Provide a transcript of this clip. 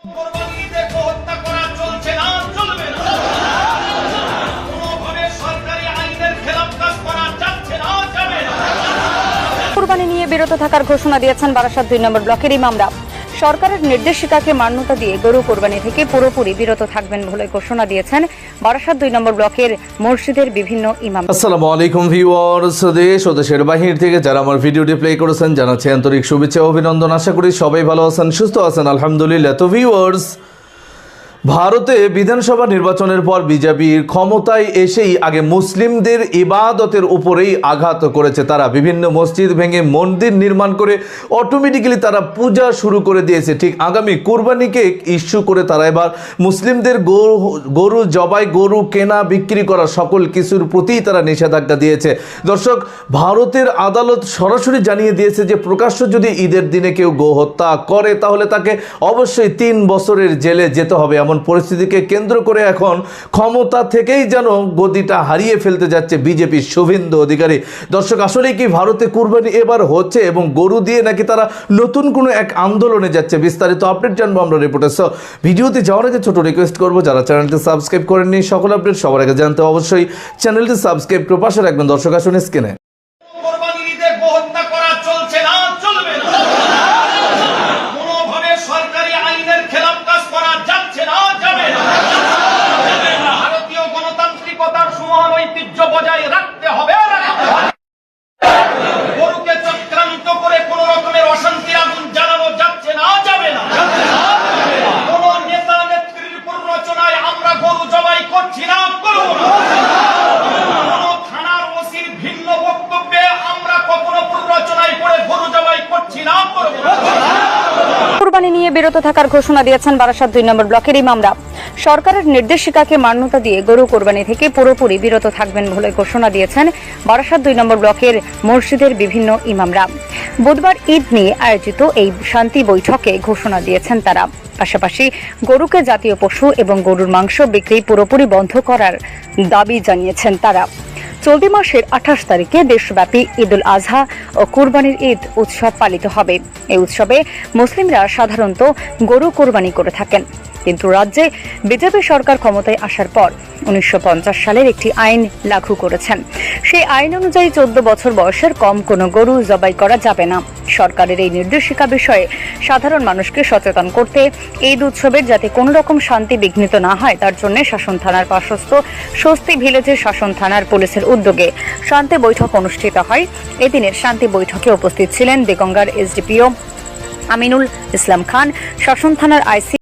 কুরবানি নিয়ে বিরত থাকার ঘোষণা দিয়েছেন বারাসাত 2 নম্বর ব্লকের ইমামরা। সরকারের নির্দেশিকাকে মান্যতা দিয়ে গরু কোরবানি থেকে পুরোপুরি বিরত থাকবেন বলে ঘোষণা দিয়েছেন বারাসাত 2 নম্বর ব্লকের মসজিদের বিভিন্ন ইমাম। আসসালামু আলাইকুম ভিউয়ার্স, দেশ ও দেশের বাহির থেকে যারা আমার ভিডিওটি প্লে করেছেন জানাচ্ছি আন্তরিক শুভেচ্ছা ও অভিনন্দন। আশা করি সবাই ভালো আছেন, সুস্থ আছেন, আলহামদুলিল্লাহ। তো ভিউয়ার্স, ভারতে বিধানসভা নির্বাচনের পর বিজেপির ক্ষমতায় এসেই আগে মুসলিমদের ইবাদতের উপরেই আঘাত করেছে। তারা বিভিন্ন মসজিদ ভেঙে মন্দির নির্মাণ করে অটোমেটিক্যালি তারা পূজা শুরু করে দিয়েছে। ঠিক আগামী কুরবানিকে ইস্যু করে তারা এবার মুসলিমদের গরু জবাই, গরু কেনা বিক্রি করা সকল কিছুর প্রতিই তারা নিষেধাজ্ঞা দিয়েছে। দর্শক, ভারতের আদালত সরাসরি জানিয়ে দিয়েছে যে প্রকাশ্য যদি ঈদের দিনে কেউ গো হত্যা করে তাহলে তাকে অবশ্যই 3 বছরের জেলে যেতে হবে। পরিস্থিতিকে কেন্দ্র করে এখন ক্ষমতা থেকেই যেন গদিটা হারিয়ে ফেলতে যাচ্ছে বিজেপির শুভেন্দু অধিকারী। দর্শক, আসলে কি ভারতে কুরবানি এবার হচ্ছে এবং গরু দিয়ে নাকি তারা নতুন কোনো এক আন্দোলনে যাচ্ছে? বিস্তারিত আপডেট জানবো আমরা রিপোর্টার। সো ভিডিওতে যাওয়ার আগে ছোট রিকোয়েস্ট করবো, যারা চ্যানেলটি সাবস্ক্রাইব করেননি সকল আপডেট সবার আগে জানতে অবশ্যই চ্যানেলটি সাবস্ক্রাইব করে পাশে রাখবেন। দর্শক, আসুন স্ক্রিনে। বজায় রাখতে হবে। গরুকে চক্রান্ত করে কোন রকমের অশান্তির আগুন জ্বালানো যাচ্ছে না, যাবে না। কোন নেতা নেত্রীর প্ররোচনায় আমরা গরু জবাই করছি না, করব না। কোন থানার ওসির ভিন্ন বক্তব্যে আমরা কখনো প্ররোচনায় পড়ে গরু জবাই করছি না, করব না। কুরবানি নিয়ে বিরত থাকার ঘোষণা দিয়েছেন বারাসাত 2 নম্বর ব্লকের ইমামরা। সরকারের নির্দেশিকাকে মান্যতা দিয়ে গরু কোরবানি থেকে পুরোপুরি বিরত থাকবেন বলে ঘোষণা দিয়েছেন বারাসাত 2 নম্বর ব্লকের মসজিদের বিভিন্ন ইমামরা। বুধবার ঈদ নিয়ে আয়োজিত এই শান্তি বৈঠকে ঘোষণা দিয়েছেন তারা। পাশাপাশি গরুকে জাতীয় পশু এবং গরুর মাংস বিক্রি পুরোপুরি বন্ধ করার দাবি জানিয়েছেন তারা। চলতি মাসের 28 তারিখে দেশব্যাপী ঈদুল আজহা ও কুরবানির ঈদ উৎসব পালিত হবে। এই উৎসবে মুসলিমরা সাধারণত গরু কোরবানি করে থাকেন, কিন্তু রাজ্যে বিজেপি সরকার ক্ষমতায় আসার পর 1950 সালের একটি আইন লাগু করেছেন। সেই আইন অনুযায়ী 14 বছর বয়সের কম কোনো গরু জবাই করা যাবে না। সরকারের এই নির্দেশিকা বিষয়ে সাধারণ মানুষকে সচেতন করতে ঈদ উৎসবের যাতে কোনো রকম শান্তি বিঘ্নিত না হয় তার জন্য শাসন থানার পার্শ্বস্থ স্বস্তি ভিলেজের শাসন থানার পুলিশের উদ্যোগে শান্তি বৈঠক অনুষ্ঠিত হয়। এদিনের শান্তি বৈঠকে উপস্থিত ছিলেন দেগঙ্গার এসডিপিও আমিনুল ইসলাম খান, শাসন থানার আইসি